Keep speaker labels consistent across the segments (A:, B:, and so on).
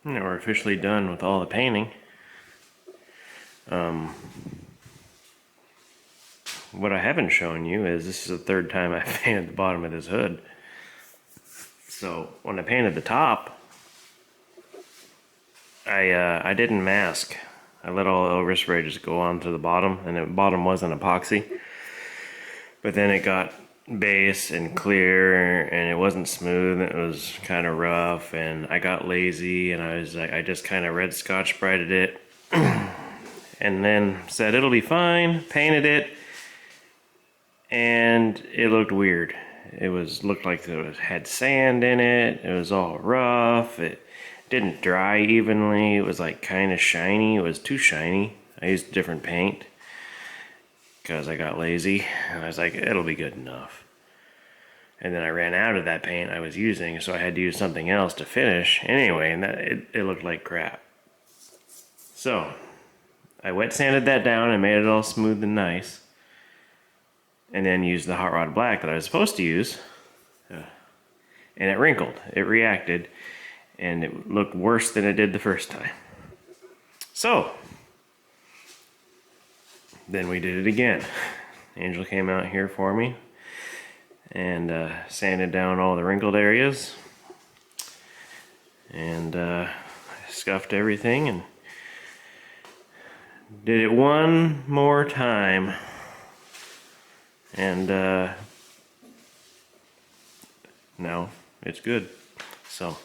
A: Now we're officially done with all the painting. What I haven't shown you is this is the third time I painted the bottom of this hood. So when I painted the top, I didn't mask. I let all the overspray just go onto the bottom, and the bottom wasn't epoxy. But then it got base and clear, and it wasn't smooth. It was kind of rough, and I got lazy, and I just kind of red Scotch Brighted it, and then said it'll be fine. Painted it, and it looked weird. It looked like it had sand in it. It was all rough. It didn't dry evenly. It was like kind of shiny. It was too shiny. I used different paint because I got lazy, and I was like, it'll be good enough. And then I ran out of that paint I was using, so I had to use something else to finish anyway, and it looked like crap. So I wet sanded that down and made it all smooth and nice, and then used the hot rod black that I was supposed to use, and it wrinkled. It reacted, and it looked worse than it did the first time. So then we did it again. Angel came out here for me and sanded down all the wrinkled areas, and scuffed everything and did it one more time, and now it's good. So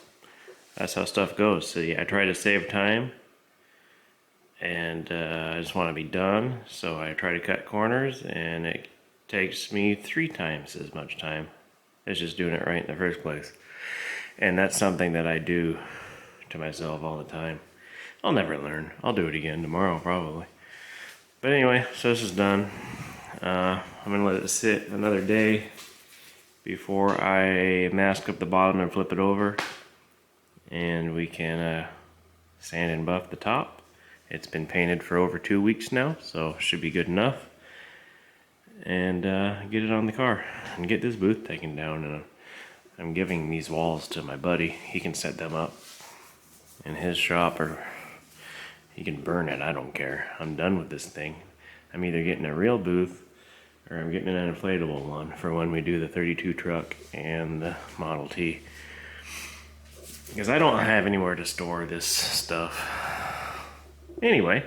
A: that's how stuff goes. See, I try to save time, and I just want to be done, so I try to cut corners, and it takes me 3 times as much time as just doing it right in the first place. And that's something that I do to myself all the time. I'll never learn. I'll do it again tomorrow probably. But anyway, so this is done. I'm gonna let it sit another day before I mask up the bottom and flip it over, and we can sand and buff the top. It's been painted for over 2 weeks now, so should be good enough. And get it on the car and get this booth taken down. And I'm giving these walls to my buddy. He can set them up in his shop, or he can burn it. I don't care. I'm done with this thing. I'm either getting a real booth or I'm getting an inflatable one for when we do the 32 truck and the Model T. Because I don't have anywhere to store this stuff. Anyway,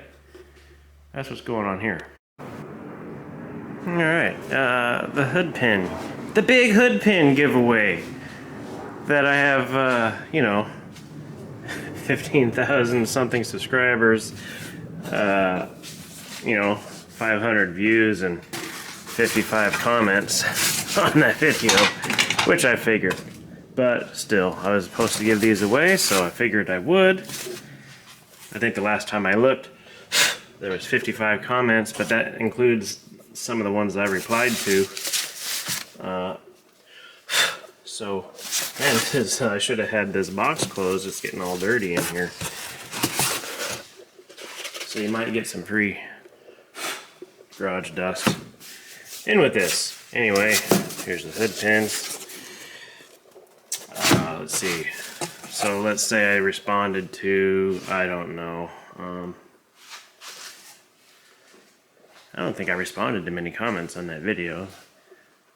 A: that's what's going on here. Alright, the hood pin. The big hood pin giveaway that I have, 15,000 something subscribers, 500 views and 55 comments on that video, which I figured. But still, I was supposed to give these away, so I figured I would. I think the last time I looked, there was 55 comments, but that includes some of the ones that I replied to. So, man, I should have had this box closed. It's getting all dirty in here. So you might get some free garage dust in with this. Anyway, here's the hood pins. Let's see. So let's say I responded to, I don't know. I don't think I responded to many comments on that video.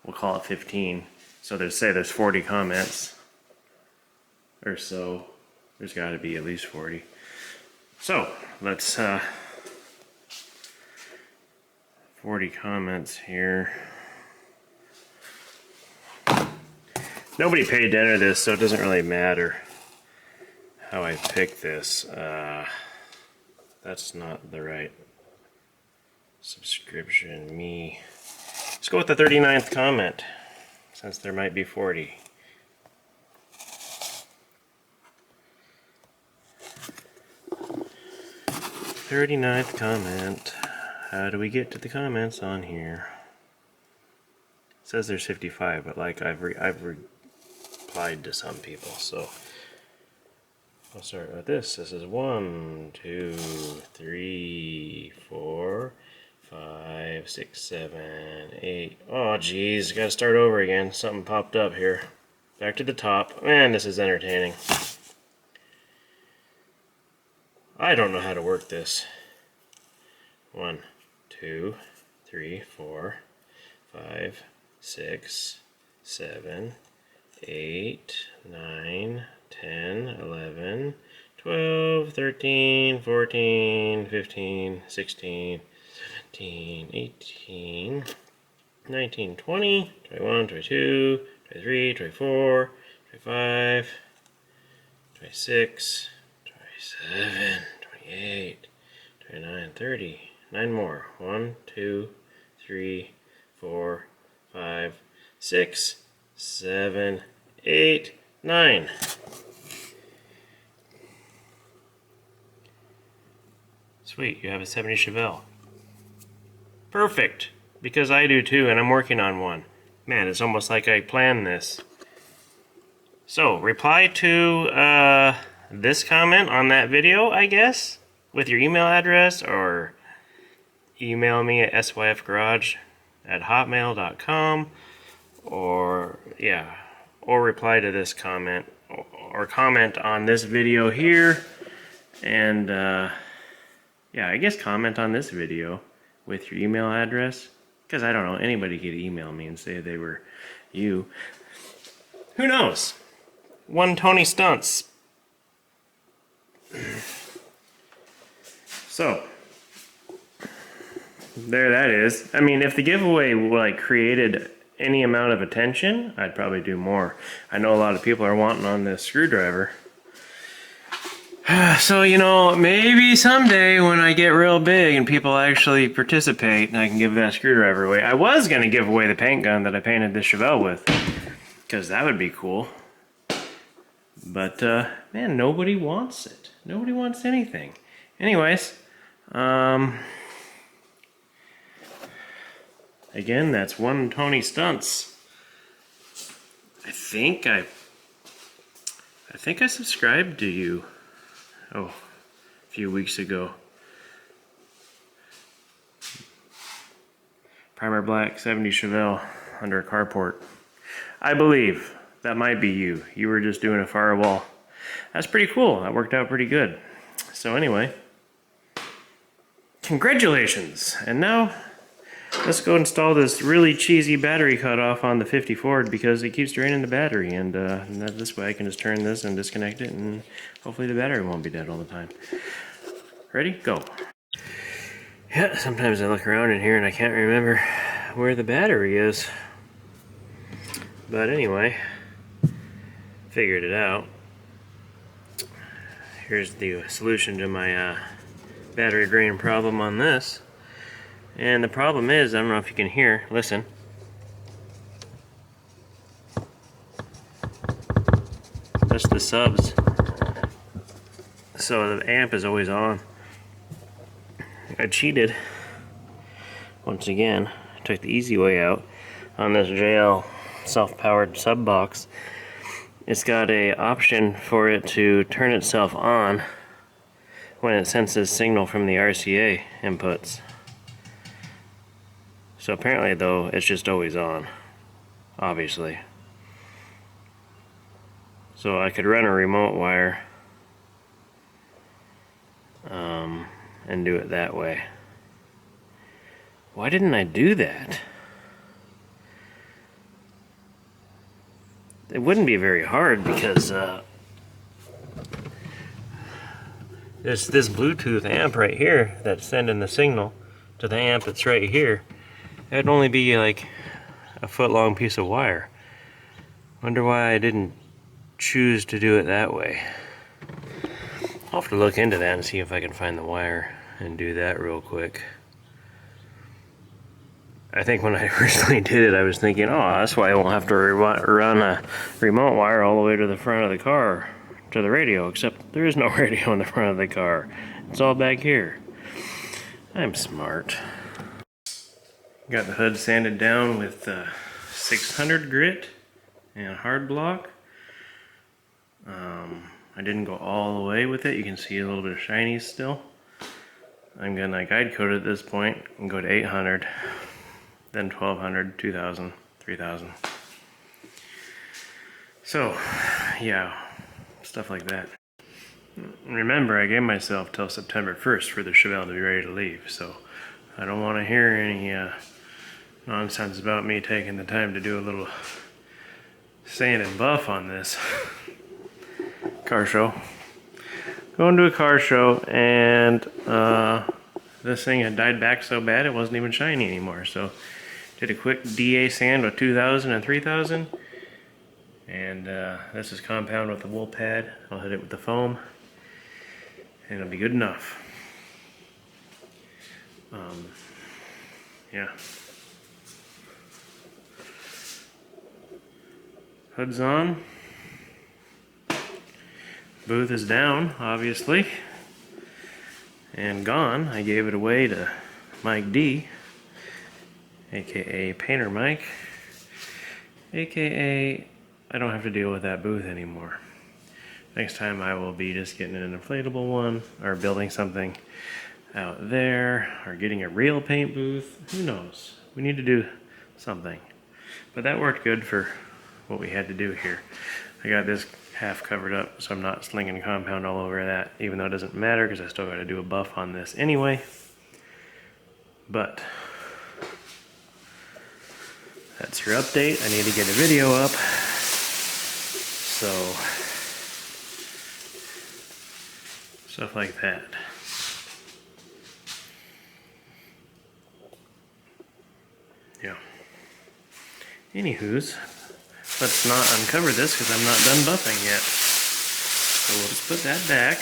A: We'll call it 15. So there's 40 comments or so. There's got to be at least 40. So let's 40 comments here. Nobody paid to enter this, so it doesn't really matter how I pick this. That's not the right subscription. Me. Let's go with the 39th comment, since there might be 40. "39th comment." How do we get to the comments on here? It says there's 55, but like I've replied to some people, so I'll start with this. This is 1, 2, 3, 4, 5, 6, 7, 8. Oh geez, gotta start over again. Something popped up here. Back to the top. Man, this is entertaining. I don't know how to work this. 1, 2, 3, 4, 5, 6, 7, 8, 9, 10, 11, 12, 13, 14, 15, 16, 17, 18, 19, 20, 21, 22, 23, 24, 25, 26, 27, 28, 29, 30. 9 more. 1, 2, 3, 4, 5, 6, 7, 8, 9. Sweet, you have a 70 Chevelle. Perfect, because I do too, and I'm working on one. Man, it's almost like I planned this. So, reply to this comment on that video, I guess, with your email address, or email me at syfgarage@hotmail.com, or reply to this comment, or comment on this video here, and I guess comment on this video with your email address, because I don't know, anybody could email me and say they were you. Who knows? One Tony Stunts. So, there that is. I mean, if the giveaway like created any amount of attention, I'd probably do more. I know a lot of people are wanting on this screwdriver. So, you know, maybe someday when I get real big and people actually participate and I can give that screwdriver away. I was going to give away the paint gun that I painted this Chevelle with, because that would be cool. But, man, nobody wants it. Nobody wants anything. Anyways, again, that's One Tony Stunts. I think I subscribed to you, a few weeks ago. Primer black 70 Chevelle under a carport. I believe that might be you. You were just doing a firewall. That's pretty cool. That worked out pretty good. So anyway, congratulations. And now let's go install this really cheesy battery cutoff on the 50 Ford, because it keeps draining the battery, and this way I can just turn this and disconnect it, and hopefully the battery won't be dead all the time. Ready? Go. Yeah, sometimes I look around in here and I can't remember where the battery is. But anyway, figured it out. Here's the solution to my battery drain problem on this. And the problem is, I don't know if you can hear, listen. That's the subs. So the amp is always on. I cheated. Once again, took the easy way out on this JL self-powered sub box. It's got a option for it to turn itself on when it senses signal from the RCA inputs. So apparently though, it's just always on, obviously. So I could run a remote wire and do it that way. Why didn't I do that? It wouldn't be very hard, because this Bluetooth amp right here that's sending the signal to the amp that's right here, it'd only be like a foot long piece of wire. Wonder why I didn't choose to do it that way. I'll have to look into that and see if I can find the wire and do that real quick. I think when I originally did it, I was thinking, oh, that's why I won't have to run a remote wire all the way to the front of the car, to the radio, except there is no radio in the front of the car. It's all back here. I'm smart. Got the hood sanded down with 600 grit and hard block. I didn't go all the way with it. You can see a little bit of shiny still. I'm gonna guide code at this point and go to 800, then 1200, 2000, 3000. So, yeah, stuff like that. Remember, I gave myself till September 1st for the Chevelle to be ready to leave, so I don't want to hear any nonsense about me taking the time to do a little sand and buff on this car show. Going to a car show, and this thing had died back so bad it wasn't even shiny anymore, so did a quick DA sand with 2000 and 3000, and this is compound with the wool pad. I'll hit it with the foam, and it'll be good enough. Yeah. Hood's on. Booth is down, obviously, and gone. I gave it away to Mike D, aka Painter Mike, aka I don't have to deal with that booth anymore. Next time I will be just getting an inflatable one, or building something out there, or getting a real paint booth. Who knows? We need to do something. But that worked good for what we had to do here. I got this half covered up, so I'm not slinging compound all over that, even though it doesn't matter because I still got to do a buff on this anyway. But that's your update. I need to get a video up. So stuff like that. Yeah. Anywho's, let's not uncover this because I'm not done buffing yet. So we'll just put that back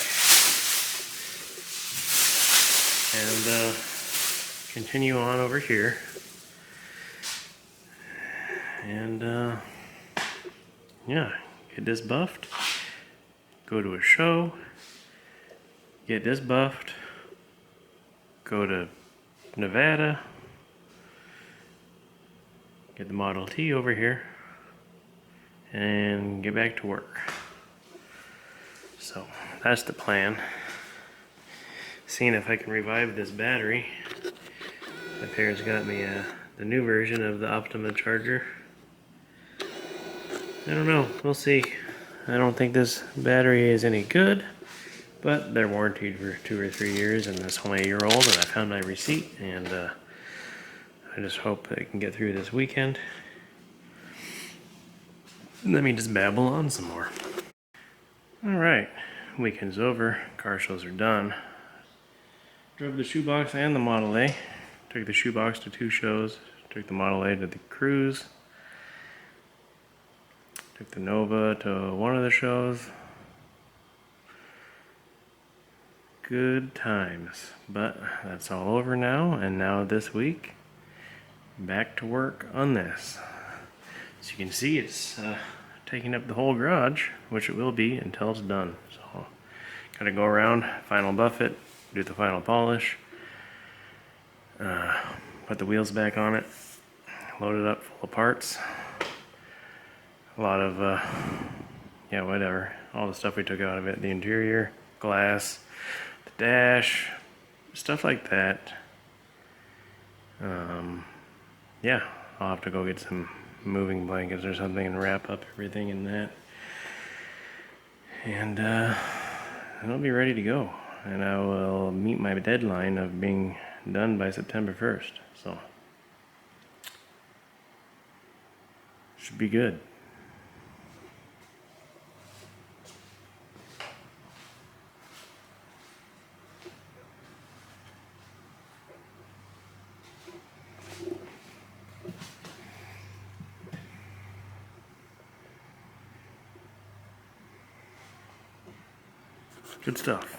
A: and continue on over here. And yeah, get this buffed, go to a show, get this buffed, go to Nevada, get the Model T over here, and get back to work. So that's the plan. Seeing if I can revive this battery. My parents got me the new version of the Optima charger. I don't know, we'll see. I don't think this battery is any good, but they're warranted for 2 or 3 years, and it's only a year old, and I found my receipt, and I just hope that I can get through this weekend. Let me just babble on some more. Alright, weekend's over, car shows are done. Drove the shoebox and the Model A. Took the shoebox to 2 shows, took the Model A to the cruise. Took the Nova to one of the shows. Good times, but that's all over now, and now this week, back to work on this. As you can see, it's taking up the whole garage, which it will be until it's done. So, gotta go around, final buff it, do the final polish, put the wheels back on it, load it up full of parts. A lot of, yeah, whatever. All the stuff we took out of it, the interior, glass, the dash, stuff like that. Yeah, I'll have to go get some moving blankets or something and wrap up everything in that. And it'll be ready to go. And I will meet my deadline of being done by September 1st. So, should be good. Good stuff.